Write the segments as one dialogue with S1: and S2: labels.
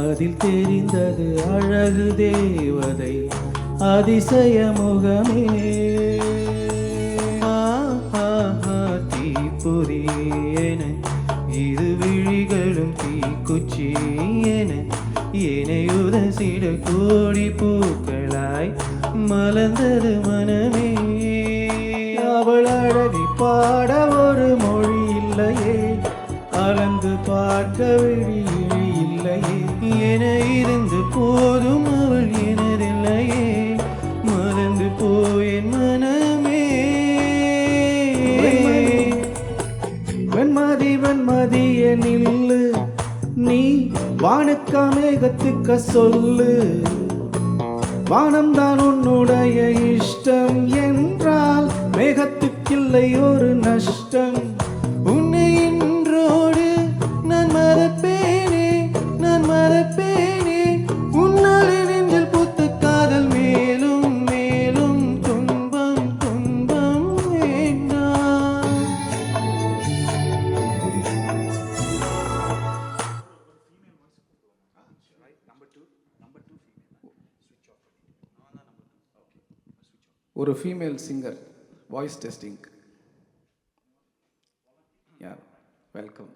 S1: அதில் தெரிந்தது அழகு தேவதை அதிசய முகமே. தீப்பொறியேன இரு விழிகளும் தீக்குச்சியேன இணையுதசிட கோடி பூக்களாய் மலர்ந்தது மனமே. அவள் அழகை பாட ஒரு மொழி இல்லையே, அளந்து பார்க்க விழி இல்லையே. என இருந்து போதும் அவள் எனதில்லையே, மறந்து போயேன் மனமே. வெண்மதி வெண்மதிய நில்லு, நீ வானுக்கா மேகத்துக்க சொல்லு. வானம்தான் உன்னுடைய இஷ்டம் என்றால் மேகத்துக்கில்லை ஒரு நஷ்டம். உன்னை இன்றோடு நான் மறப்பேனே, நான் மறப்பேனே. உன்னால் நெஞ்சில் பூத்த காதல் மேலும் மேலும் துன்பம் துன்பம் வேண்டாம்.
S2: ஒரு ஃபீமேல் சிங்கர் வாய்ஸ் டெஸ்டிங். யார்? வெல்கம்.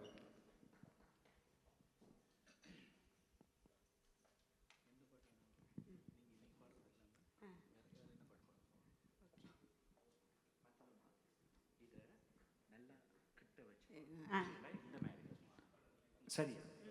S3: சரி.